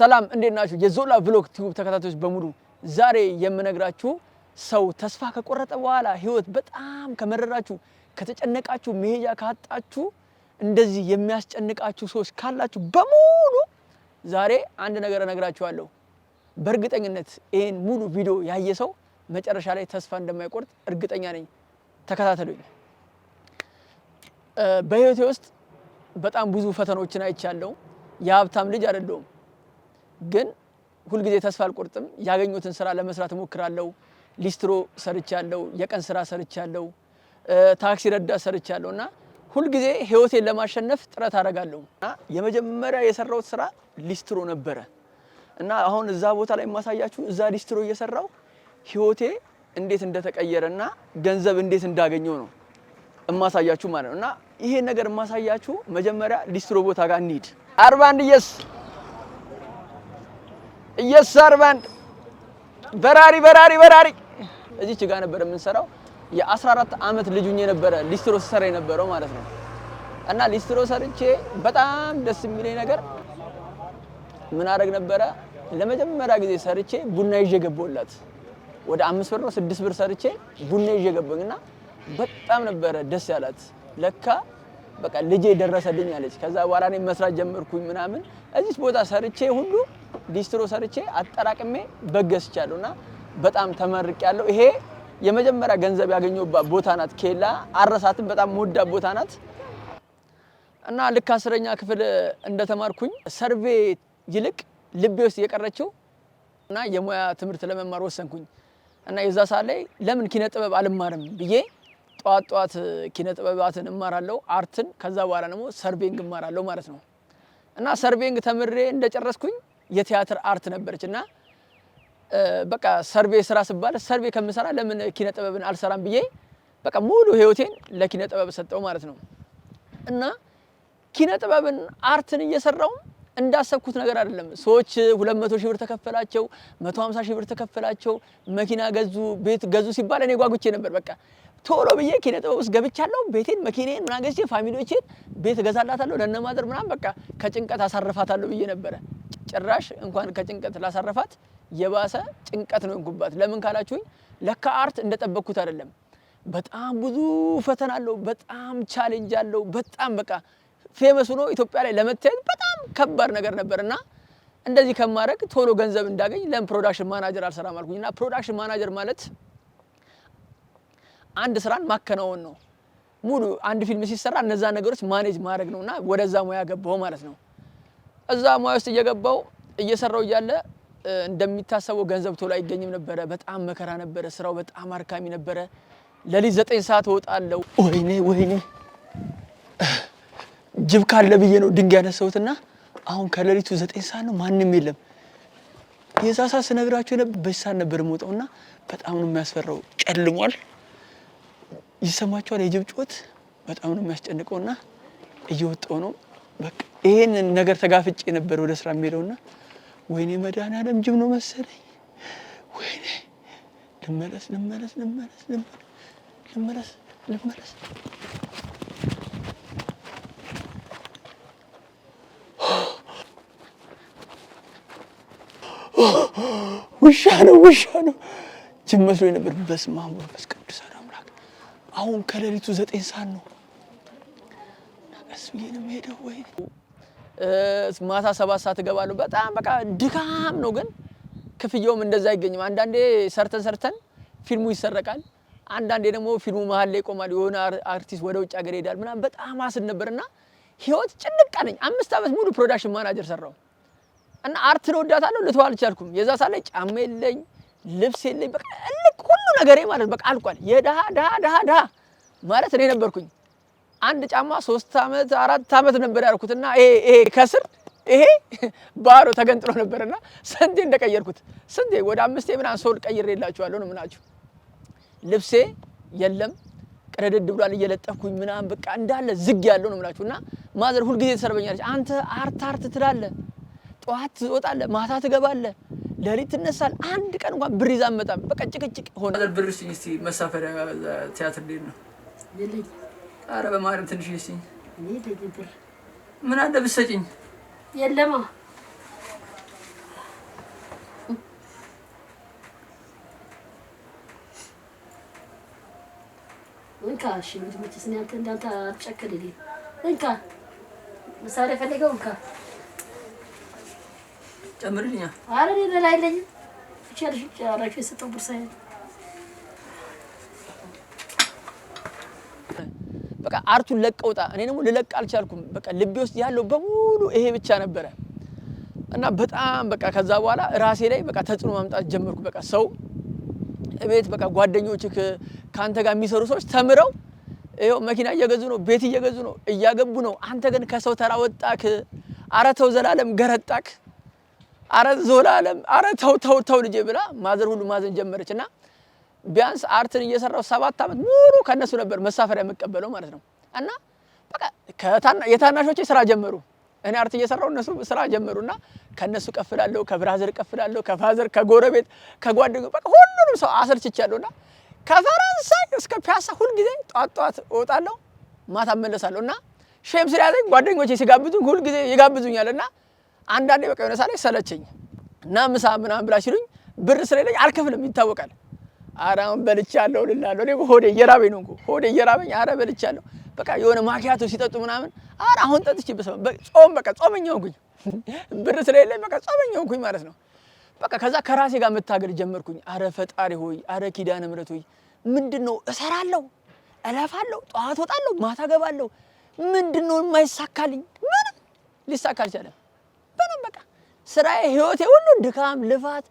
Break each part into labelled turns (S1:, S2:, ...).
S1: ሰላም እንዴት ናችሁ የዞላ ቭሎግ ቲዩብ ተከታታዮች በሙሉ ዛሬ የምነግራችሁ ሰው ተስፋ ከቆረጠ በኋላ ህይወት በጣም ከመረራችሁ ከተጨነቃችሁ መሄጃ ካጣችሁ እንደዚህ የሚያስጨንቃችሁ ሰዎች ካላችሁ በሙሉ ዛሬ አንድ ነገር እነግራችኋለሁ በእርግጠኝነት ይሄን ሙሉ ቪዲዮ ያየ ሰው መጨረሻ ላይ ተስፋ እንደማይቆርጥ እርግጠኛ ነኝ ተከታተሉኝ በህይወቴ ውስጥ በጣም ብዙ ፈተናዎችን አይቻለሁ የሀብታም ልጅ አይደለሁም ግን ሁሉ ጊዜ ተስፋ አልቆርጥም ያገኙትን ስራ ለመስራት እሞክራለሁ ሊስትሮ ሰርቻለሁ የቀን ስራ ሰርቻለሁ ታክሲ ረዳት ሰርቻለሁና ሁሉ ጊዜ ህይወቴን ለማሸነፍ ጥረት አደርጋለሁና የመጀመሪያ የሰራሁት ስራ ሊስትሮ ነበር እና አሁን እዛ ቦታ ላይ ማሳያችሁ እዛ ሊስትሮ እየሰራው ህይወቴ እንዴት እንደተቀየረና ገንዘብ እንዴት እንዳገኘው ነው እማሳያችሁ ማለት ነውና ይሄ ነገር ማሳያችሁ መጀመሪያ ሊስትሮ ቦታ ጋር እንሂድ 41 እየሰርባንድ በራሪ እዚች ጋር ነበር የምንሰራው የ14 አመት ልጅ ነበር ሊስትሮ ሰራ የነበረው ማለት ነው እና ሊስትሮ ሰርቼ በጣም ደስ የሚለኝ ነገር ምን አደረግ ነበር ለመጀመሪያ ጊዜ ሰርቼ ቡና ይዤ ገባሁላት ወደ 5 ብር ነው 6 ብር ሰርቼ ቡና ይዤ ገባሁና በጣም ነበር ደስ ያላት ለካ በቃ ልጄ ደረሰልኝ አለች ከዛ በኋላ እኔ መስራት ጀመርኩኝ ምናምን እዚህ ቦታ ሰርቼ ሁሉ ሊስትሮ ሰርቼ አጠራቅሜ በገስቻለሁና በጣም ተመርቄያለሁ ይሄ የመጀመሪያ ገንዘብ ያገኘሁባት ቦታ ናት ኬላ አረሳትም በጣም ሞዳ ቦታ ናት እና ልክ 10ኛ ክፍል እንደተማርኩኝ ሰርቬ ይልቅ ልቤ ውስጥ የቀረችው እና የሙያ ትምህርት ለመማር ወሰንኩኝ እና የዛ ሰዓት ላይ ለምን ኪነ ጥበብ አልማርም ብዬ ጧት ኪነ ጥበባትን እማራለሁ አርትን ከዛ በኋላ ደግሞ ሰርቬንግ እማራለሁ ማለት ነው እና ሰርቬንግ ተምሬ እንደጨረስኩኝ የቲያትር አርት ነበርችና በቃ ሰርቬ ስራ ሲባል ሰርቬ ከምሰራ ለምን ኪነ ጥበብን አልሰራም ብዬ በቃ ሙሉ ህይወቴን ለኪነ ጥበብ ሰጠው ማለት ነው እና ኪነ ጥበብን አርትን እየሰራው እንዳሰብኩት ነገር አይደለም ሰዎች 200 ሺህ ብር ተከፈላቸው 150 ሺህ ብር ተከፈላቸው መኪና ገዙ ቤት ገዙ ሲባል እኔ ጓጉቼ ነበር በቃ ቶሎ ብዬ ኪነ ጥበብ ውስጥ ገብቻለሁ ቤቴን መኪናዬን ምናምን ገዝቼ ፋሚሊዎቼን ቤት ገዛላታለሁ ለነማደር ምናምን በቃ ከጭንቀት አሳርፋታለሁ ብዬ ነበር ጭራሽ እንኳን ከጭንቀት ላሳርፋት የባሰ ጭንቀት ነው እንኩባት ለምን ካላችሁኝ ለካ አርት እንደጠበቅኩት አይደለም በጣም ብዙ ፈተና አለው በጣም ቻሌንጅ አለው በጣም በቃ ፌመስ ሆኖ ኢትዮጵያ ላይ ለመታየት በጣም ከባድ ነገር ነበርና እንደዚህ ከማረግ ቶሎ ገንዘብ እንዳገኝ ለፕሮዳክሽን ማናጀር አልሰራም አልኩኝና ፕሮዳክሽን ማናጀር ማለት አንድ ስራን ማከናወን ነው ሙሉ አንድ ፊልም ሲሰራ እነዛ ነገሮች ማኔጅ ማድረግ ነውና ወደዛ ሙያ ገባው ማለት ነው እዛ ሙያ ውስጥ እየገባው እየሰራው እያለ እንደሚታሰበው ገንዘብ ቶሎ አይገኝም ነበር በጣም መከራ ነበር ስራው በጣም አርካሚ ነበር ለሊት 9 ሰዓት ወጣለው ወይኔ ጅብ ካለ ብዬ ነው ድንጋይ ያነሳውትና አሁን ከለሊቱ 9 ሰዓት ነው ማንንም የለም የዛሳ ስነግራችሁ ነበር በሳን ነበር ሞጣውና በጣም ነው የሚያስፈራው ጨልሟል ይሰማችኋል የጅብ ጩኸት በጣም ነው የሚያስጨንቀውና እየወጣው ነው በቃ ይሄን ነገር ተጋፍጬ ነበር ወደ ስራ የሚሄደውና ወይኔ መድኃኒዓለም ጅብ ነው መሰለኝ ወይኔ ልመለስ ውሻ ነው ጅብ መስሎኝ ነበር በስመ አብ ወመንፈስ ቅዱስ አምላክ አሁን ከለሊቱ 9 ሰዓት ነው እሱ የለም ሄደው ወይ ማታ 7 ሰዓት ገባለሁ በጣም በቃ ድካም ነው ግን ክፍያውም እንደዛ አይገኝም አንዳንዴ ሰርተን ፊልሙ ይሰረቃል አንዳንዴ ደግሞ ፊልሙ መሃል ላይ ቆማል የሆነ አርቲስት ወደ ውጭ ሀገር ይሄዳል ምናምን በጣም አስል ነበርና ህይወት ጭንቅ አለኝ 5 አመት ሙሉ ፕሮዳክሽን ማናጀር ሰራው እና አርት ነው ወዳታለሁ ልተዋል ቻልኩም የዛ ሰዓት ላይ ጫማ የለኝ ልብስ የለኝ በቃ ሁሉ ነገሬ ማለት በቃ አልቋል የደሃ ማለት እኔ ነበርኩኝ አንድ ጫማ 3 አመት 4 አመት ነበር ያርኩትና ይሄ ከስር ይሄ ባሮ ተገንጥሎ ነበርና ስንቴ እንደቀየርኩት ስንቴ ወደ 5 ምናምን ሶል ቀይሬላችኋለሁ ነው ምናችሁ ልብሴ የለም ቀደድ ብሏል እየለጠፍኩኝ ምናምን በቃ እንዳለ ዝግ ያለው ነው ምናችሁና ማዘር ሁሉ ጊዜ ተሰርበኛለች አንተ አርት ትላለህ ጧት ትወጣለህ ማታ ትገባለህ ለሊት ትነሳል አንድ ቀን እንኳን ብር ይዛ መጣም በቃ ጭቅጭቅ ሆነ ብር እስቲ መሳፈሪያ ቲያትር ላይ ነው ለለይ አረ በማርያም ትንሽ ይስኝ እኔ ለብር ምን አለ ብሰጪኝ የለማ
S2: እንካ እሺ ምትመችስ ነው አንተ እንዳንተ አትጨክልልኝ እንካ መሳሪያ ፈልገው እንካ
S1: ጨምርልኛ
S2: አረ እኔ በላይልኝ ቻልሽ ጫራሽ የሰጠው ብርሳዬ
S1: በቃ አርቱን ለቀውጣ እኔ ደግሞ ልለቅ አልቻልኩም በቃ ልቤ ውስጥ ያለው በሙሉ ይሄ ብቻ ነበረ እና በጣም በቃ ከዛ በኋላ ራሴ ላይ በቃ ተጽዕኖ ማምጣት ጀመርኩ በቃ ሰው እቤት በቃ ጓደኞችህ ካንተ ጋር የሚሰሩ ሰዎች ተምረው ይሄው መኪና እየገዙ ነው ቤት እየገዙ ነው እያገቡ ነው አንተ ግን ከሰው ተራ ወጣክ አረ ተው ዘላለም ገረጣክ አረ ዘላለም አረ ተው ልጄ ብላ ማዘር ሁሉ ማዘን ጀመረችና ቢያንስ አርትን እየሰራው 7 አመት ሙሉ ከነሱ ነበር መሳፈሪያ መቀበለው ማለት ነው እና በቃ የታናሾቼ ስራ ጀመሩ እኔ አርት እየሰራው እነሱ ስራ ጀመሩና ከነሱ ቀፍላለሁ ከብራዘር ቀፍላለሁ ከፋዘር ከጎረቤት ከጓደኞች በቃ ሁሉንም ሰው አሰልችቻለሁና ከፈረንሳይ እስከ ፒያሳ ሁሉ ጊዜ ጧት እወጣለሁ ማታ እመለሳለሁና ሼም ስለያዘኝ ጓደኞቼ ሲጋብዙኝ ሁሉ ጊዜ ይጋብዙኛልና አንዳንዴ በቃ የሆነ ሰዓት ላይ ሰለቸኝ እና ምሳ ምናምን ብላ ሲሉኝ ብር ስለሌለኝ አልከፍልም ይታወቃል አራም በልቻለሁ ልላለሁ እኔ ሆዴ እየራበኝ ነው ሆዴ እየራበኝ አረ በልቻለሁ በቃ የሆነ ማኪያቶ ሲጠጡ ምናምን አረ አሁን ጠጥቼ ጾም በቃ ጾመኛ ሆንኩኝ ብር ስለሌለኝ በቃ ጾመኛ ሆንኩኝ ማለት ነው በቃ ከዛ ከራሴ ጋር መታገል ጀመርኩኝ አረ ፈጣሪ ሆይ አረ ኪዳነ ምህረት ሆይ ምንድነው እሰራለሁ እለፋለሁ ጧት ወጣለሁ ማታ ገባለሁ ምንድነው የማይሳካልኝ ምንም ሊሳካ አልቻለም ምንም በቃ ስራዬ ህይወቴ ሁሉ ድካም ልፋት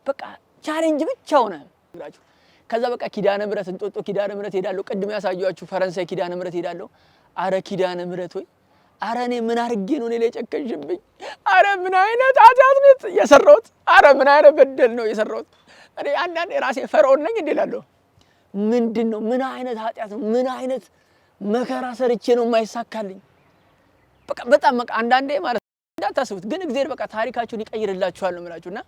S1: በቃ ቻሌንጅ ብቻ ሆነ ብላችሁ ከዛ በቃ ኪዳነ ምህረት እንጦጦ ኪዳነ ምህረት ሄዳለሁ ቅድም ያሳያችሁ ፈረንሳይ ኪዳነ ምህረት ሄዳለሁ አረ ኪዳነ ምህረት ሆይ አረ እኔ ምን አርጌ ነው እኔ ላይ ጨከንሽብኝ አረ ምን አይነት ኃጢአት ነው የሰራሁት አረ ምን አይነት በደል ነው የሰራሁት እኔ አንዳንዴ ራሴ ፈርዖን ነኝ እንዴላለሁ ምንድነው ምን አይነት ኃጢአት ነው ምን አይነት መከራ ሰርቼ ነው የማይሳካልኝ በቃ በጣም በቃ አንዳንዴ ማለት እንዳታስቡት ግን እግዚአብሔር በቃ ታሪካችሁን ይቀይርላችኋል ነው የምላችሁና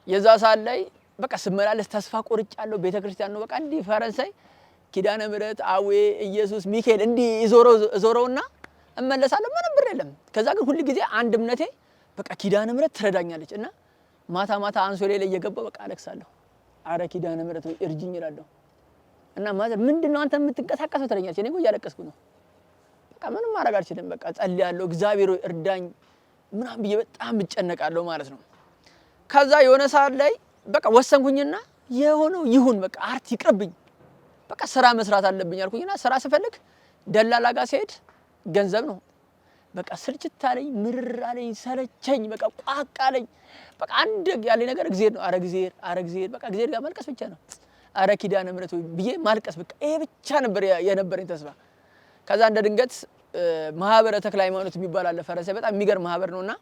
S1: የዛ ሰዓት ላይ በቃ ስመላለስ ተስፋ ቆርጫለሁ ቤተክርስቲያን ነው በቃ እንዲ ፈረንሳይ ኪዳነ ምህረት አዌ ኢየሱስ ሚካኤል እንዲ ዞሮውና እመለሳለሁ ምንም ብር የለም ከዛ ግን ሁሉ ጊዜ አንድ እምነቴ በቃ ኪዳነ ምህረት ትረዳኛለች እና ማታ አንሶሌ ላይ እየገባው በቃ አለቅሳለሁ አረ ኪዳነ ምህረት ወይ እርጅኝ ይላልው እና ማዘር ምንድነው አንተ የምትንቀሳቀሰው ትለኛለች እኔ እኮ እያለቀስኩ ነው በቃ ምንም ማድረግ አልችልም በቃ ጸልያለሁ እግዚአብሔር ወይ እርዳኝ ምናምን ብዬ በጣም እጨነቃለሁ ማለት ነው ከዛ የሆነ ሰዓት ላይ በቃ ወሰንኩኝና የሆነው ይሁን በቃ አርት ይቅርብኝ በቃ ስራ መስራት አለብኝ አልኩኝና ስራ ስፈልግ ደላላ ጋር ሲሄድ ገንዘብ ነው በቃ ስልችት አለኝ ምርር አለኝ ሰለቸኝ በቃ ቋቃለኝ በቃ አንድ ያለ ነገር እግዚአብሔር ነው አረ እግዚአብሔር በቃ እግዚአብሔር ጋር ማልቀስ ብቻ ነው አረ ኪዳነ ምህረት ብዬ ማልቀስ በቃ ይሄ ብቻ ነበር የነበረኝ ተስፋ ከዛ እንደ ድንገት ማህበረ ተክለ ሃይማኖት የሚባል አለ ፈረንሳይ በጣም የሚገርም ማህበር ነውና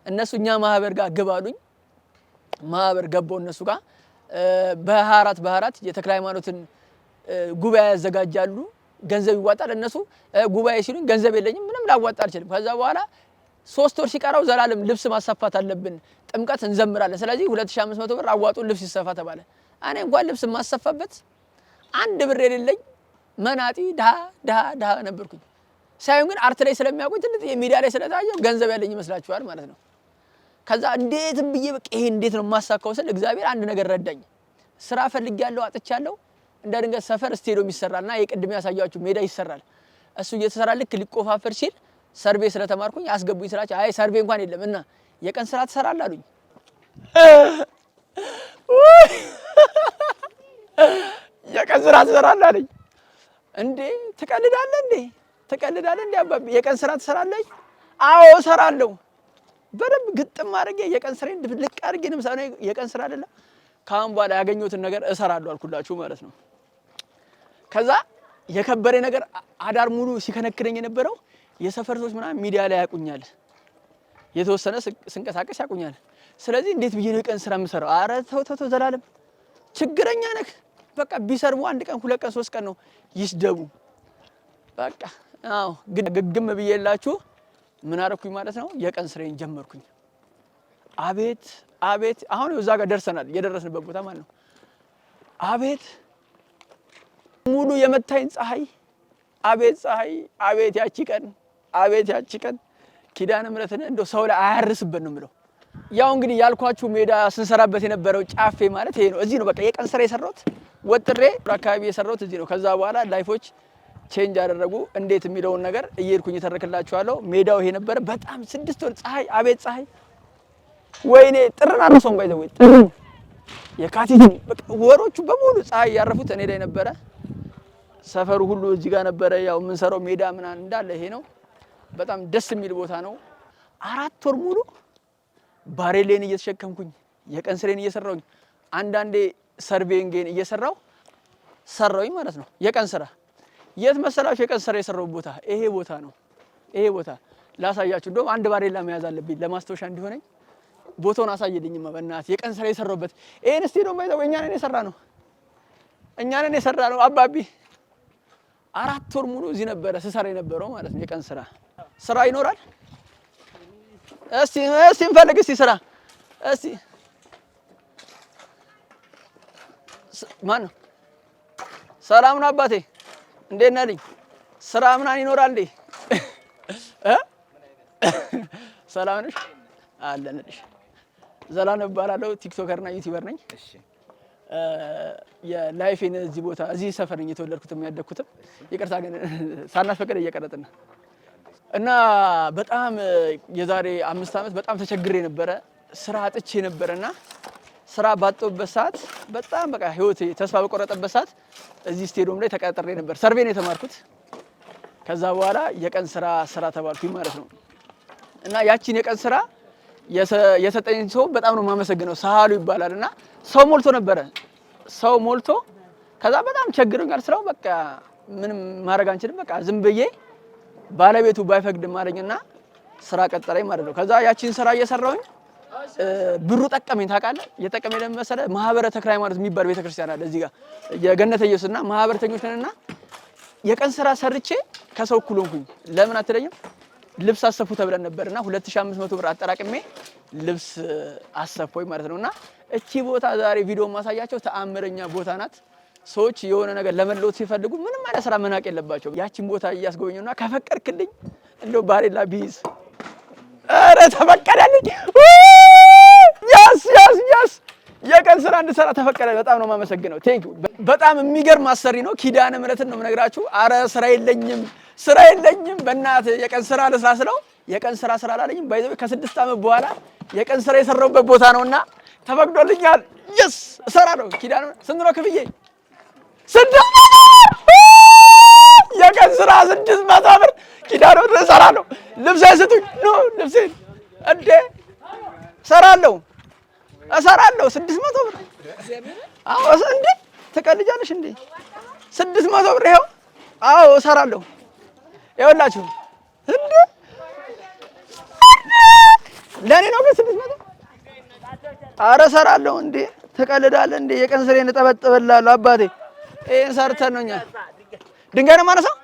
S1: እነሱ እኛ ማህበር ጋር ገባሉኝ ማህበር ገባው እነሱ ጋር በ24 የተክለ ሃይማኖትን ጉባኤ ያዘጋጃሉ ገንዘብ ይዋጣል እነሱ ጉባኤ ሲሉኝ ገንዘብ የለኝም ምንም ላዋጣ አልችልም ከዛ በኋላ 3 ወር ሲቀራው ዘላለም ልብስ ማሰፋት አለብን ጥምቀት እንዘምራለን ስለዚህ 2500 ብር አዋጡ ልብስ ይሰፋ ተባለ እኔ እንኳን ልብስ ማሰፋበት አንድ ብር የሌለኝ መናጢ ዳ ነበርኩኝ ሳይሆን ግን አርት ላይ ስለሚያውቁኝ ትንሽ የሚዲያ ላይ ስለታየው ገንዘብ ያለኝ ይመስላችኋል ማለት ነው ከዛ እንዴት ብዬ በቃ ይሄ እንዴት ነው ማሳካው ስል እግዚአብሔር አንድ ነገር ረዳኝ ስራ ፈልጊያለሁ አጥቻለሁ እንደ ድንገት ሰፈር ስቴዲዮም ይሰራልና የቅድም ያሳያችሁ ሜዳ ይሰራል እሱ እየተሰራ ልክ ሊቆፋፈር ሲል ሰርቬ ስለተማርኩኝ አስገቡኝ ስራቸው አይ ሰርቬ እንኳን የለም እና የቀን ስራ ትሰራለህ አሉኝ የቀን ስራ ትሰራለህ አለኝ እንዴ ትቀልዳለህ እንዴ አባቢ የቀን ስራ ትሰራለህ አዎ እሰራለሁ በደንብ ግጥም አድርጌ የቀን ስራዬን ልቅ አድርጌ ነው ምሳሌ የቀን ስራ አይደለም ካሁን በኋላ ያገኘሁትን ነገር እሰራለሁ አልኩላችሁ ማለት ነው ከዛ የከበረ ነገር አዳር ሙሉ ሲከነክረኝ የነበረው የሰፈር ሰዎች ምናምን ሚዲያ ላይ ያቁኛል የተወሰነ ስንቀሳቀስ ያቁኛል ስለዚህ እንዴት ብዬ ነው የቀን ስራ የምሰራው አረ ተው ዘላለም ችግረኛ ነህ በቃ ቢሰርቡ አንድ ቀን 2 ቀን 3 ቀን ነው ይስደቡ በቃ አዎ ግግም ብዬላችሁ ምን አረኩኝ ማለት ነው የቀን ስራዬን ጀመርኩኝ አቤት አሁን እዛ ጋር ደርሰናል የደረስንበት ቦታ ማለት ነው አቤት ሙሉ የመታኝ ፀሐይ አቤት ያቺ ቀን ኪዳነ ምህረትን እንደው ሰው ላይ አያርስበት ነው የምለው ያው እንግዲህ ያልኳችሁ ሜዳ ስንሰራበት የነበረው ጫፌ ማለት ይሄ ነው። እዚህ ነው በቃ የቀን ስራ የሰራሁት ወጥሬ አካባቢ የሰራሁት እዚህ ነው። ከዛ በኋላ ላይፎች ቼንጅ አደረጉ። እንዴት የሚለውን ነገር እየሄድኩኝ ተረክላችኋለሁ። ሜዳው ይሄ ነበረ። በጣም 6 ወር ፀሐይ፣ አቤት ፀሐይ! ወይኔ ጥርን አረሰውም ባይዘው ጥርን የካቲትን በቃ ወሮቹ በሙሉ ፀሐይ ያረፉት እኔ ላይ ነበረ። ሰፈሩ ሁሉ እዚህ ጋር ነበረ። ያው የምንሰራው ሜዳ ምናምን እንዳለ ይሄ ነው። በጣም ደስ የሚል ቦታ ነው። 4 ወር ሙሉ ባሬሌን እየተሸከምኩኝ የቀን ስሬን እየሰራሁኝ አንዳንዴ ሰርቬይንግን እየሰራሁ ሰራሁኝ ማለት ነው። የቀን ስራ የት መሰላችሁ? የቀን ስራ የሰራው ቦታ ይሄ ቦታ ነው። ይሄ ቦታ ላሳያችሁ። እንደውም አንድ ባሬላ መያዝ አለብኝ ለማስታወሻ እንዲሆነኝ። ቦታውን አሳየልኝማ በእናትህ የቀን ስራ የሰራውበት። ይሄን እስቲ ነው ባይዘው እኛ ነን የሰራ ነው። እኛ ነን የሰራ ነው። አባቢ 4 ወር ሙሉ እዚህ ነበረ ስሰራ የነበረው ማለት ነው። የቀን ስራ ይኖራል። እስቲ እንፈልግ እስቲ ስራ እስቲ ማን ነው? ሰላም ነው አባቴ፣ እንዴት ነህ ልኝ? ስራ ምናምን ይኖራል እንዴ? ሰላም ነሽ? አለንልሽ። ዘላለም እባላለሁ። ቲክቶከር እና ዩቲዩበር ነኝ። እሺ የላይፌን እዚህ ቦታ እዚህ ሰፈር ነኝ የተወለድኩትም ያደግኩትም። ይቅርታ ግን ሳናስፈቅድ እየቀረጥን እና በጣም የዛሬ 5 ዓመት በጣም ተቸግሬ ነበረ። ስራ አጥቼ ነበርና ስራ ባጠውበት ሰዓት በጣም በቃ ህይወቴ ተስፋ በቆረጠበት ሰዓት እዚህ ስቴዲየም ላይ ተቀጥሬ ነበር። ሰርቬይ ነው የተማርኩት። ከዛ በኋላ የቀን ስራ ተባልኩኝ ማለት ነው። እና ያቺን የቀን ስራ የሰጠኝ ሰው በጣም ነው የማመሰግነው። ሳሃሉ ይባላልና ሰው ሞልቶ ነበረ። ሰው ሞልቶ ከዛ በጣም ቸግሮኛል ስራው። በቃ ምንም ማድረግ አንችልም። በቃ ዝም ብዬ ባለቤቱ ባይፈቅድም አለኝና ስራ ቀጠረኝ ማለት ነው። ከዛ ያቺን ስራ እየሰራሁኝ ብሩ ጠቀመኝ። ታውቃለህ? የጠቀመኝ ለምን መሰለህ? ማህበረ ተክለ ሃይማኖት የሚባል ቤተክርስቲያን አለ እዚህ ጋር የገነተ ኢየሱስና ማህበረተኞች ነንና የቀን ስራ ሰርቼ ከሰው እኩል ሆንኩኝ። ለምን አትለኝም? ልብስ አሰፉ ተብለን ነበርና 2500 ብር አጠራቅሜ ልብስ አሰፋኝ ማለት ነውና እቺ ቦታ ዛሬ ቪዲዮ ማሳያቸው ተአምረኛ ቦታ ናት። ሰዎች የሆነ ነገር ለመለወጥ ሲፈልጉ ምንም አይነት ስራ መናቅ የለባቸው። ያቺን ቦታ እያስጎበኘውና ከፈቀድክልኝ እንደው ባሬላ ቢይዝ ኧረ ተፈቀደልኝ። ያስ የቀን ስራ እንድሰራ ተፈቀደ። በጣም ነው የማመሰግነው። ቴንክ ዩ። በጣም የሚገርም አሰሪ ነው። ኪዳነ ምህረትን ነው የምነግራችሁ። አረ ስራ የለኝም በእናትህ የቀን ስራ ልስራ ስለው የቀን ስራ አላለኝም። ባይዘው ከ6 ዓመት በኋላ የቀን ስራ የሰራሁበት ቦታ ነውና ተፈቅዶልኛል። የስ እሰራለሁ። ኪዳነ ስንት ነው ክፍዬ? 600 የቀን ስራ 600 ብር ኪዳነ እሰራለሁ። ልብስ አይሰጡኝ ኖ ልብሴን እንዴ እሰራለሁ 600 ብር። አዎ እንዴ ትቀልጃለሽ እንዴ? 600 ብር ይኸው። አዎ እሰራለሁ። ይኸውላችሁ እንዴ ለኔ ነው ግን 600። ኧረ እሰራለሁ እንዴ ትቀልዳለህ እንዴ? የቀን ስሬን እጠበጥብልሃለሁ አባቴ። ይሄን ሰርተን ነው እኛ ድንጋይ ነው የማነሳው።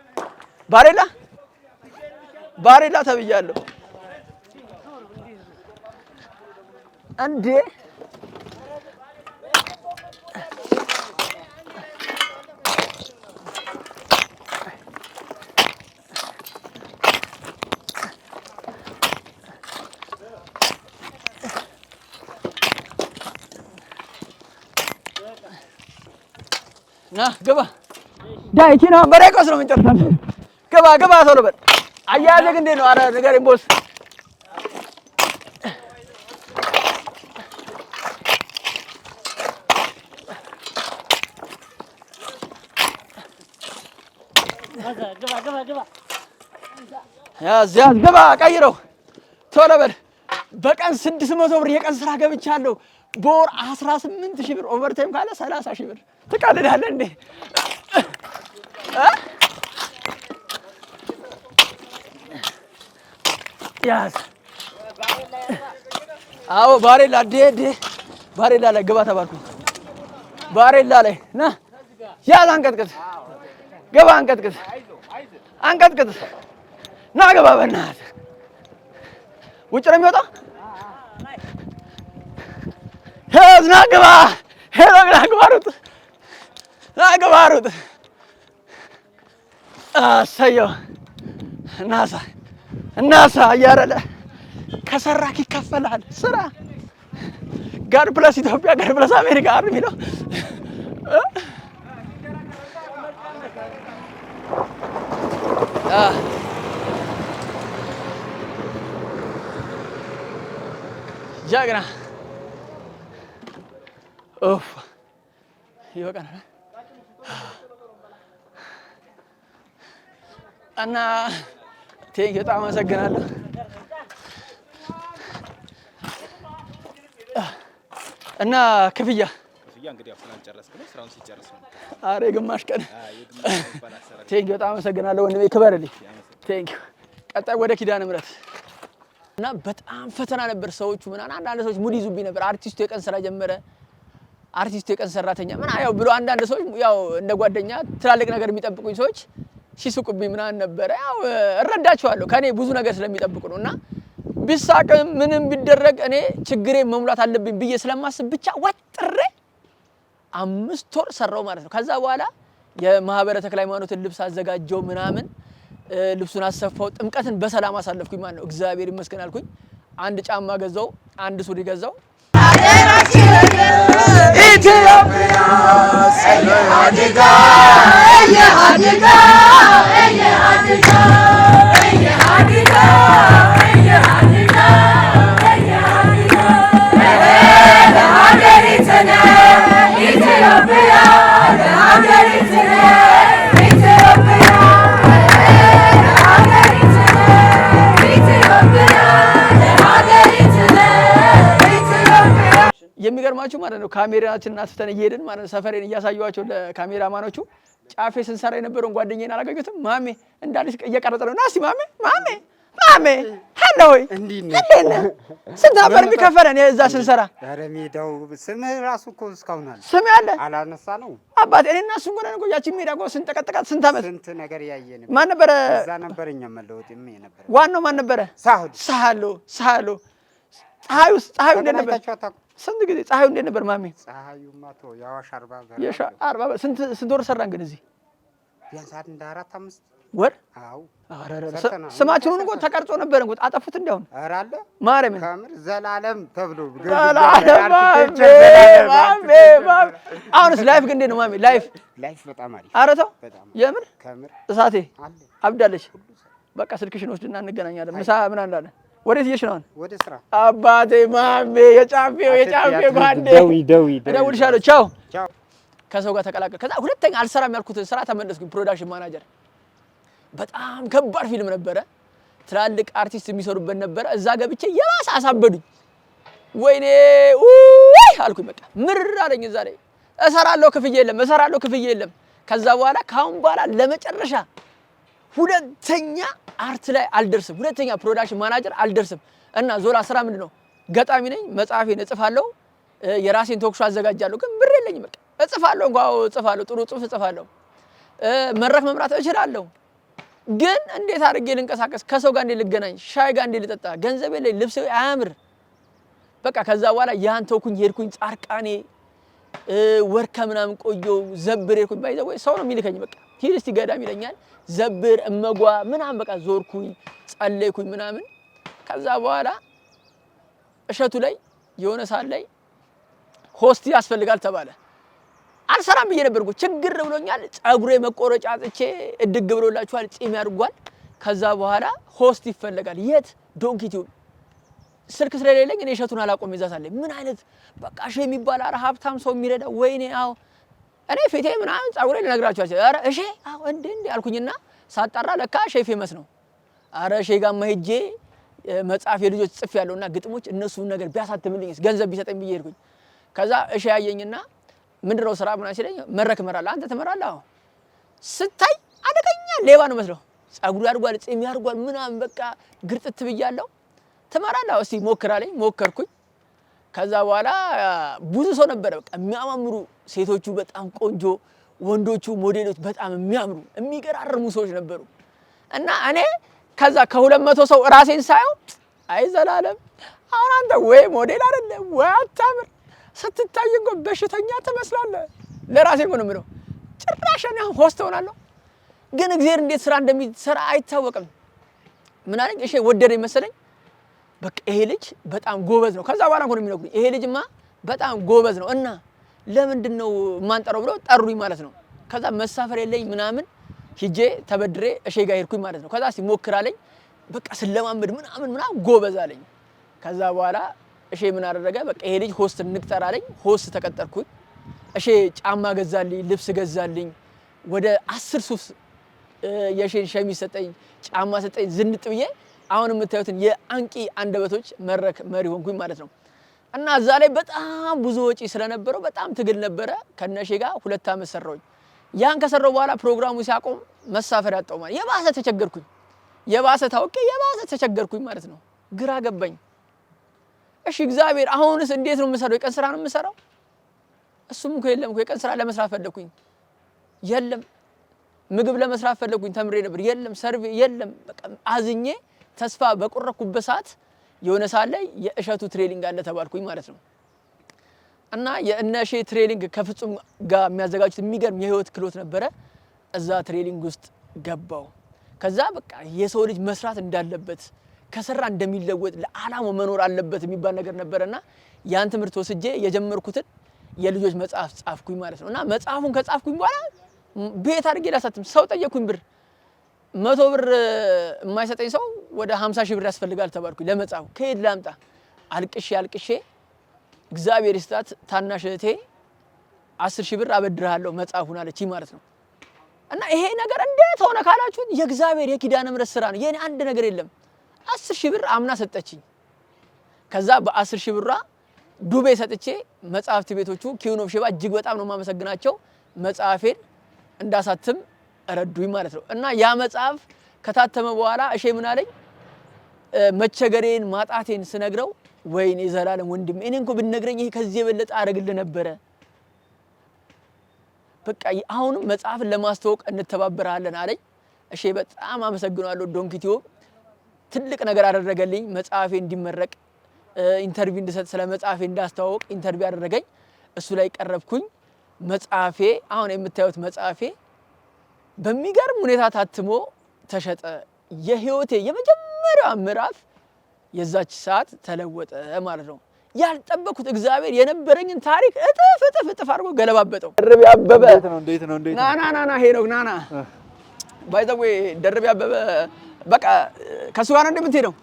S1: ባሬላ ተብያለሁ እንዴ። ና ግባ ዳይኪ ነው በሬቆስ ነው የምንጨርሳለን። ግባ ቶሎ በል። አያያዝህ እንዴት ነው? ኧረ ንገረኝ ቦስ። ያዝ ግባ ቀይረው ቶሎ በል። በቀን 600 ብር የቀን ስራ ገብቻለሁ። በወር 18000 ብር ኦቨርታይም ካለ 30000 ብር። ትቀልዳለህ እንዴ? ያዝ። አዎ ባሬላ ባሬላ ላይ ግባ ተባልኩኝ። ባሬላ ላይ ና ያዝ። አንቀጥቅጥ ግባ። አንቀጥቅጥ ና ግባ። በእናትህ ውጭ ነው የሚወጣው። ያዝ ና ግባ። ሩጥ አሰየው እናሳ እያረለ ከሰራክ ይከፈላል። ስራ ጋድ ፕለስ ኢትዮጵያ ጋድ ፕለስ አሜሪካ አይደል የሚለው ጀግና ኦፍ ይበቃናል እና ቴንክ በጣም አመሰግናለሁ እና ክፍያ
S3: እንግዲህ አፍላን ጨረስኩ ነው ስራውን ሲጨርስ ነው
S1: አሬ ግማሽ ቀን ቴንክ በጣም አመሰግናለሁ ወንድሜ ክበርልኝ ቴንክ ቀጣይ ወደ ኪዳነ ምህረት እና በጣም ፈተና ነበር ሰዎቹ ምናምን አንዳንድ ሰዎች ሙድ ይዙብኝ ነበር አርቲስቱ የቀን ስራ ጀመረ አርቲስቱ የቀን ሰራተኛ ምናምን ያው ብሎ አንዳንድ ሰዎች ያው እንደ ጓደኛ ትላልቅ ነገር የሚጠብቁኝ ሰዎች ሲስቁብኝ ምናምን ነበር ያው እረዳቸዋለሁ ከኔ ብዙ ነገር ስለሚጠብቁ ነውና ቢሳቅም ምንም ቢደረግ እኔ ችግሬን መሙላት አለብኝ ብዬ ስለማስብ ብቻ ወጥሬ 5 ወር ሰራው ማለት ነው ከዛ በኋላ የማህበረ ተክለ ሃይማኖትን ልብስ አዘጋጀው ምናምን ልብሱን አሰፋው ጥምቀትን በሰላም አሳለፍኩኝ ማለት ነው እግዚአብሔር ይመስገን አልኩኝ አንድ ጫማ ገዛው አንድ ሱሪ ገዛው ኢትዮጵያ ሰላዲጋ የሃዲጋ የሃዲጋ የሃዲጋ የሃዲጋ የሃዲጋ ለሀገሪቱና ኢትዮጵያ ለሀገሪቱና ኢትዮጵያ የሚገርማችሁ ማለት ነው ካሜራችንን አስፍተን እየሄድን ማለት ነው ሰፈሬን እያሳየኋቸው ለካሜራማኖቹ ጫፌ ስንሰራ የነበረውን ጓደኛዬን አላገኙትም ማሜ እንዳልሽ እየቀረጸ ነው ናሲ ማሜ ሄሎ ወይ እንዴት ነህ ስንት ነበር የሚከፈለን እዛ ስንሰራ
S4: ኧረ ሜዳው ስምህ ራሱ እኮ እስካሁን አለ
S1: ስም ያለ
S4: አላነሳ ነው
S1: አባቴ እኔና እሱ እንኳን እኮ ያቺ ሜዳ እኮ ስንጠቀጥቀጥ ስንት ዓመት
S4: ስንት ነገር ያየን
S1: ማን ነበር
S4: እዛ ነበርኛ መለወጥም ነበር
S1: ዋናው ማን ነበር ሳህሉ ፀሐዩ እንዴት ነበር ስንት ጊዜ ፀሐዩ እንዴት ነበር ማሜ
S4: ፀሐዩማ ተው ያዋሽ
S1: 40 ስንት ወር ሰራን ግን እዚህ
S4: ቢያንስ እንደ 4-5
S1: ወር
S4: አው
S1: ስማችሁን እንኳን ተቀርጾ ነበር እንኳን አጠፉት እንዲያውን
S4: ኧረ አለ
S1: ማርያም
S4: ከምር ዘላለም ተብሎ
S1: ማሜ አሁንስ ላይፍ ግን እንዴት ነው ማሜ ላይፍ
S4: በጣም አሪፍ
S1: ኧረ ተው የምር
S4: ከምር
S1: እሳቴ አብዳለች በቃ ስልክሽን ወስድና እንገናኛለን ምሳ ምን እንዳለ ወዴት እየሽ ነው
S4: ወደ ስራ
S1: አባቴ ማሜ የጫፌው ጓዴ
S4: ደዊ
S1: እደውልልሻለሁ ቻው ከሰው ጋር ተቀላቀል ከዛ ሁለተኛ አልሰራም ያልኩትን ስራ ተመለስኩኝ ፕሮዳክሽን ማናጀር በጣም ከባድ ፊልም ነበረ ትላልቅ አርቲስት የሚሰሩበት ነበረ እዛ ገብቼ የባሰ አሳበዱኝ ወይኔ ውይ አልኩኝ በቃ ምር አለኝ እዛ ላይ እሰራለሁ ክፍያ የለም ከዛ በኋላ ካሁን በኋላ ለመጨረሻ ሁለተኛ አርት ላይ አልደርስም ሁለተኛ ፕሮዳክሽን ማናጀር አልደርስም እና ዞላ ስራ ምንድነው ገጣሚ ነኝ መጽሐፌን እጽፋለሁ የራሴን ቶክሾ አዘጋጃለሁ ግን ብር የለኝም በቃ እጽፋለሁ ጥሩ ጽሁፍ እጽፋለሁ መድረክ መምራት እችላለሁ ግን እንዴት አድርጌ ልንቀሳቀስ ከሰው ጋር እንዴት ልገናኝ ሻይ ጋር እንዴት ልጠጣ ገንዘብ የለኝ ልብስ አያምር በቃ ከዛ በኋላ ያን ተውኩኝ ሄድኩኝ ጻርቃኔ ወርካ ምናምን ቆየው ዘብር ሄድኩኝ ባይዘው ሰው ነው የሚልከኝ በቃ ሂድ እስቲ ገዳም ይለኛል ዘብር እመጓ ምናምን በቃ ዞርኩኝ ጸለይኩኝ ምናምን ከዛ በኋላ እሸቱ ላይ የሆነ ሰዓት ላይ ሆስት ያስፈልጋል ተባለ አልሰራም ብዬ ነበርኩ ችግር ብሎኛል ጸጉሬ መቆረጫ አጥቼ እድግ ብሎላችኋል ጺም ያርጓል ከዛ በኋላ ሆስት ይፈልጋል የት ዶንኪቲው ስልክ ስለሌለኝ እኔ እሸቱን አላቆም ይዛታል ምን አይነት በቃ እሺ የሚባል አረ ሀብታም ሰው የሚረዳ ወይኔ አው እኔ ፌቴ ምናምን ጸጉሬ ልነግራችሁ አረ እሺ አው እንዴ አልኩኝና ሳጣራ ለካ ሼፍ ይመስ ነው አረ ሼ ጋር መሄጄ መጽሐፍ የልጆች ጽፍ ያለውና ግጥሞች እነሱን ነገር ቢያሳትምልኝስ ገንዘብ ቢሰጠኝ ብዬ ሄድኩኝ ከዛ እሺ ያየኝና ምንድነው ስራ ምናምን ሲለኝ መድረክ እመራለሁ አንተ ትመራለህ አዎ ስታይ አደገኛ ሌባ ነው መስለው ጸጉሩ ያርጓል ጺም ያርጓል ምናምን በቃ ግርጥት ብያለሁ ትመራለህ እስቲ ሞክራለኝ ሞከርኩኝ ከዛ በኋላ ብዙ ሰው ነበር በቃ የሚያማምሩ ሴቶቹ በጣም ቆንጆ ወንዶቹ ሞዴሎች በጣም የሚያምሩ የሚገራርሙ ሰዎች ነበሩ እና እኔ ከዛ ከ200 ሰው ራሴን ሳይው አይ ዘላለም አሁን አንተ ወይ ሞዴል አይደለም ወይ አታምር ስትታይ እንኳን በሽተኛ ትመስላለህ ለራሴ ነው የምለው ጭራሽ እኔ ሆስት ሆናለሁ ግን እግዚአብሔር እንዴት ስራ እንደሚሰራ አይታወቅም ምን አለኝ እሺ ወደደኝ መሰለኝ በቃ ይሄ ልጅ በጣም ጎበዝ ነው ከዛ በኋላ ነው የሚነግሩኝ ይሄ ልጅማ በጣም ጎበዝ ነው እና ለምንድነው ማንጠራው ብለው ጠሩኝ ማለት ነው። ከዛ መሳፈር የለኝ ምናምን ሂጄ ተበድሬ እሺ ጋር ሄድኩኝ ማለት ነው። ከዛ ሲሞክር አለኝ በቃ ስለማመድ ምናምን ጎበዝ አለኝ። ከዛ በኋላ እሺ ምን አደረገ በቃ ይሄ ልጅ ሆስት እንቅጠር አለኝ። ሆስት ተቀጠርኩኝ። እሺ ጫማ ገዛልኝ፣ ልብስ ገዛልኝ፣ ወደ 10 ሱፍ የሼን ሸሚዝ ሰጠኝ፣ ጫማ ሰጠኝ። ዝንጥ ብዬ አሁን የምታዩትን የአንቂ አንደበቶች መድረክ መሪ ሆንኩኝ ማለት ነው። እና እዛ ላይ በጣም ብዙ ወጪ ስለነበረው በጣም ትግል ነበረ። ከነሼ ጋር 2 አመት ሰራሁኝ። ያን ከሰራው በኋላ ፕሮግራሙ ሲያቆም መሳፈር ያጣው ማለት የባሰ ተቸገርኩኝ። የባሰ ታውቄ የባሰ ተቸገርኩኝ ማለት ነው። ግራ ገባኝ። እሺ እግዚአብሔር አሁንስ እንዴት ነው የምሰራው? የቀን ስራ ነው የምሰራው? እሱም እኮ የለም እኮ የቀን ስራ ለመስራት ፈለኩኝ። የለም ምግብ ለመስራት ፈለኩኝ። ተምሬ ነበር። የለም ሰርቪ የለም። በቃ አዝኜ ተስፋ በቆረኩበት ሰዓት የሆነ ሰዓት ላይ የእሸቱ ትሬኒንግ አለ ተባልኩኝ ማለት ነው። እና የእነሼ ትሬኒንግ ከፍጹም ጋር የሚያዘጋጁት የሚገርም የህይወት ክህሎት ነበረ። እዛ ትሬኒንግ ውስጥ ገባው። ከዛ በቃ የሰው ልጅ መስራት እንዳለበት ከሰራ እንደሚለወጥ ለዓላማው መኖር አለበት የሚባል ነገር ነበርና ያን ትምህርት ወስጄ የጀመርኩትን የልጆች መጽሐፍ ጻፍኩኝ ማለት ነው። እና መጽሐፉን ከጻፍኩኝ በኋላ ቤት አድርጌ ላሳትም ሰው ጠየቅኩኝ ብር 100 ብር የማይሰጠኝ ሰው ወደ 50 ሺህ ብር ያስፈልጋል ተባልኩኝ ለመጽሐፉ። ከየት ላምጣ? አልቅሼ እግዚአብሔር ይስጣት ታናሽ እህቴ 10 ሺህ ብር አበድርሃለሁ መጽሐፉን አለችኝ ማለት ነው። እና ይሄ ነገር እንዴት ሆነ ካላችሁት የእግዚአብሔር የኪዳነ ምሕረት ስራ ነው። የኔ አንድ ነገር የለም። 10 ሺህ ብር አምና ሰጠችኝ። ከዛ በ10 ሺህ ብሯ ዱቤ ሰጥቼ መጽሐፍት ቤቶቹ ኪዩን ኦፍ ሼባ እጅግ በጣም ነው የማመሰግናቸው መጽሐፌን እንዳሳትም ረዱኝ ማለት ነው። እና ያ መጽሐፍ ከታተመ በኋላ እሺ ምን አለኝ መቸገሬን ማጣቴን ስነግረው ወይኔ ዘላለም ወንድም እኔ እንኳን ብነግረኝ ይሄ ከዚህ የበለጠ አረግልህ ነበረ። በቃ አሁንም መጽሐፍን ለማስተዋወቅ እንተባበራለን አለኝ። እሺ በጣም አመሰግናለሁ። ዶንኪቲዮ ትልቅ ነገር አደረገልኝ። መጽሐፌ እንዲመረቅ ኢንተርቪው እንድሰጥ ስለ መጽሐፌ እንዳስተዋወቅ ኢንተርቪው አደረገኝ። እሱ ላይ ቀረብኩኝ። መጽሐፌ አሁን የምታዩት መጽሐፌ በሚገርም ሁኔታ ታትሞ ተሸጠ። የህይወቴ የመጀመሪያው ምዕራፍ የዛች ሰዓት ተለወጠ ማለት ነው። ያልጠበኩት እግዚአብሔር የነበረኝን ታሪክ እጥፍ አድርጎ ገለባበጠው። ደርቤ አበበ
S5: እንዴት ነው
S1: ና ሄኖክ ና ባይ ዘ ዌይ ደርቤ አበበ በቃ ከሱ ጋር እንደምትሄደው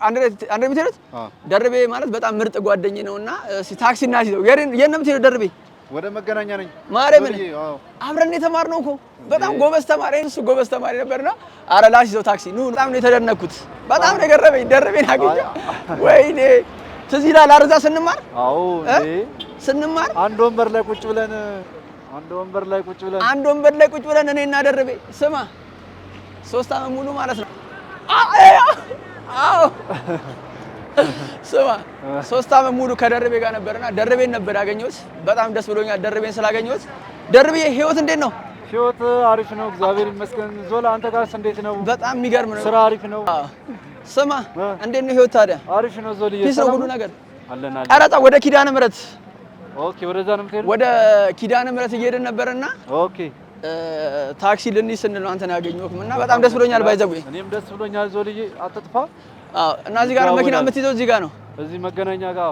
S1: አንድ የምትሄዱት ደርቤ ማለት በጣም ምርጥ ጓደኛዬ ነውና ታክሲ እናስይዘው። የት ነው የምትሄደው ደርቤ?
S5: ወደ መገናኛ ነኝ።
S1: ማርያምን አብረን የተማርነው እኮ በጣም ጎበዝ ተማሪ እሱ ጎበዝ ተማሪ ነበርና አረ ላስይዘው ታክሲ ኑ። በጣም ነው የተደነኩት። በጣም ነው የገረመኝ። ደርቤን አገኘሁ። ወይኔ ትዝ ይላል አርዛ ስንማር?
S5: አዎ እንዴ
S1: ስንማር
S5: አንድ ወንበር ላይ ቁጭ ብለን
S1: እኔና ደርቤ ስማ 3 አመት ሙሉ ማለት ነው። አዎ ስማ 3 አመት ሙሉ ከደርቤ ጋር ነበርና ደርቤን ነበር ያገኘሁት። በጣም ደስ ብሎኛል ደርቤን ስላገኘሁት። ደርቤ ህይወት እንዴት ነው?
S5: ህይወት አሪፍ ነው እግዚአብሔር ይመስገን። ዞላ አንተ ጋርስ እንዴት ነው?
S1: በጣም የሚገርም ነው።
S5: ስራ አሪፍ ነው።
S1: ስማ እንዴት ነው ህይወት ታዲያ?
S5: አሪፍ ነው ዞልዬ።
S1: ሰላም ሁሉ ነገር
S5: አለና
S1: ቀረጻ ወደ ኪዳነ ምሕረት
S5: ኦኬ፣ ወደዛ ነው የምትሄደው?
S1: ወደ ኪዳነ ምሕረት እየሄድን ነበርና
S5: ኦኬ
S1: ታክሲ ልንይዝ ስንል ነው አንተን ያገኘሁት እና በጣም ደስ ብሎኛል። ባይዘው
S5: እኔም ደስ ብሎኛል ዞልዬ። አትጥፋ።
S1: አዎ እና እዚህ ጋር ነው መኪና የምትይዘው? እዚህ ጋር ነው
S5: እዚህ መገናኛ ጋር።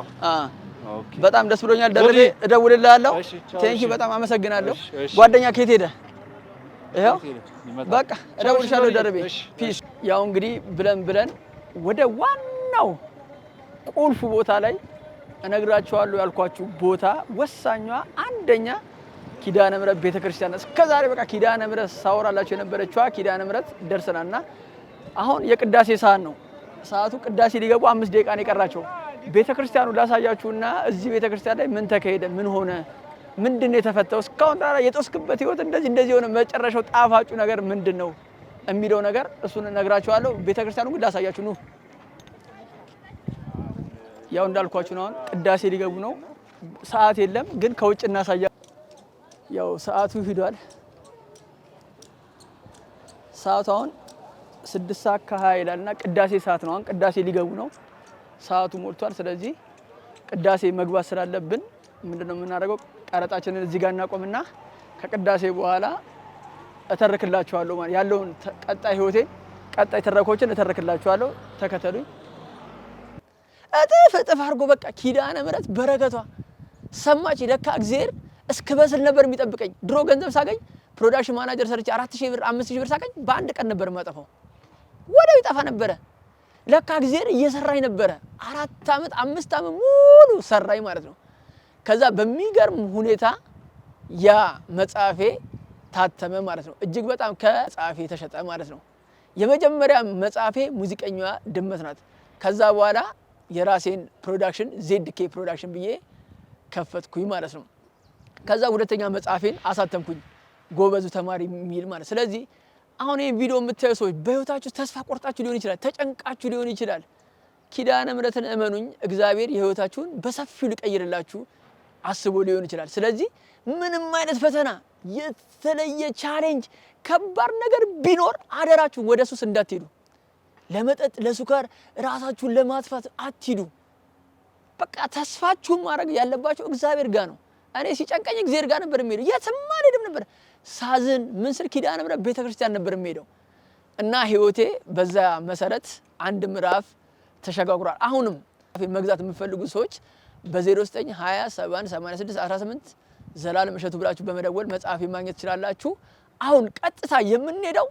S1: ኦኬ በጣም ደስ ብሎኛል። ደርቤ እደውልልሃለሁ። ቴንኪ በጣም አመሰግናለሁ። ጓደኛ ከየት ሄደ? ይኸው በቃ እደውልልሻለሁ ደርቤ። ፒስ። ያው እንግዲህ ብለን ወደ ዋናው ቁልፉ ቦታ ላይ እነግራችኋለሁ ያልኳችሁ ቦታ ወሳኟ አንደኛ ኪዳነ ምሕረት ቤተክርስቲያን እስከዛሬ በቃ ኪዳነ ምሕረት ሳወራላችሁ የነበረችዋ ኪዳነ ምሕረት ደርሰናልና አሁን የቅዳሴ ሰዓት ነው። ሰዓቱ ቅዳሴ ሊገቡ 5 ደቂቃ ነው የቀራቸው። ቤተክርስቲያኑ ላሳያችሁና እዚህ ቤተክርስቲያን ላይ ምን ተካሄደ፣ ምን ሆነ፣ ምንድነው የተፈታው፣ እስካሁን ድረስ የጦስክበት ህይወት እንደዚህ ሆነ፣ መጨረሻው ጣፋጩ ነገር ምንድነው የሚለው ነገር እሱን እነግራችኋለሁ። ቤተክርስቲያኑ ግን ላሳያችሁ ነው። ያው እንዳልኳችሁ ነው። አሁን ቅዳሴ ሊገቡ ነው። ሰዓት የለም ግን ከውጭ እናሳያ። ያው ሰዓቱ ሂዷል። ሰዓቱ አሁን 6 ሰዓት ከ20 ይላልና ቅዳሴ ሰዓት ነው። አሁን ቅዳሴ ሊገቡ ነው። ሰዓቱ ሞልቷል። ስለዚህ ቅዳሴ መግባት ስላለብን ምንድነው የምናደርገው? ቀረጻችንን እዚህ ጋር እናቆምና ከቅዳሴ በኋላ እተርክላችኋለሁ ማለት ያለውን ቀጣይ ህይወቴን ቀጣይ ተረኮችን እተርክላችኋለሁ። ተከተሉኝ። እጥፍ አድርጎ በቃ ኪዳነ ምሕረት በረከቷ ሰማች። ለካ እግዚአብሔር እስክበስል ነበር የሚጠብቀኝ። ድሮ ገንዘብ ሳገኝ ፕሮዳክሽን ማናጀር ሰርቼ 4000 ብር 5000 ብር ሳገኝ በአንድ ቀን ነበር የማጠፋው፣ ወዲያው ይጠፋ ነበረ። ለካ እግዚአብሔር እየሰራኝ ነበረ። 4 ዓመት 5 ዓመት ሙሉ ሰራኝ ማለት ነው። ከዛ በሚገርም ሁኔታ ያ መጽሐፌ ታተመ ማለት ነው። እጅግ በጣም ከመጽሐፌ ተሸጠ ማለት ነው። የመጀመሪያ መጽሐፌ ሙዚቀኛዋ ድመት ናት። ከዛ በኋላ የራሴን ፕሮዳክሽን ZK ፕሮዳክሽን ብዬ ከፈትኩኝ ማለት ነው። ከዛ ሁለተኛ መጽሐፌን አሳተምኩኝ ጎበዙ ተማሪ የሚል ማለት። ስለዚህ አሁን ይሄን ቪዲዮ የምታዩ ሰዎች በህይወታችሁ ተስፋ ቆርጣችሁ ሊሆን ይችላል፣ ተጨንቃችሁ ሊሆን ይችላል። ኪዳነ ምሕረትን እመኑኝ፣ እግዚአብሔር የህይወታችሁን በሰፊው ሊቀይርላችሁ አስቦ ሊሆን ይችላል። ስለዚህ ምንም አይነት ፈተና፣ የተለየ ቻሌንጅ፣ ከባድ ነገር ቢኖር አደራችሁ ወደ ሱስ እንዳትሄዱ። ለመጠጥ ለሱካር ራሳችሁን ለማጥፋት አትሂዱ። በቃ ተስፋችሁን ማድረግ ያለባችሁ እግዚአብሔር ጋር ነው። እኔ ሲጨንቀኝ እግዚአብሔር ጋር ነበር የምሄደው፣ የትም አልሄድም ነበር። ሳዝን ምን ስል ኪዳነ ምሕረት ቤተክርስቲያን ነበር የምሄደው እና ህይወቴ በዛ መሰረት አንድ ምዕራፍ ተሸጋግሯል። አሁንም መግዛት የምትፈልጉ ሰዎች በ0920718618 ዘላለም እሸቱ ብላችሁ በመደወል መጽሐፍ ማግኘት ትችላላችሁ። አሁን ቀጥታ የምንሄደው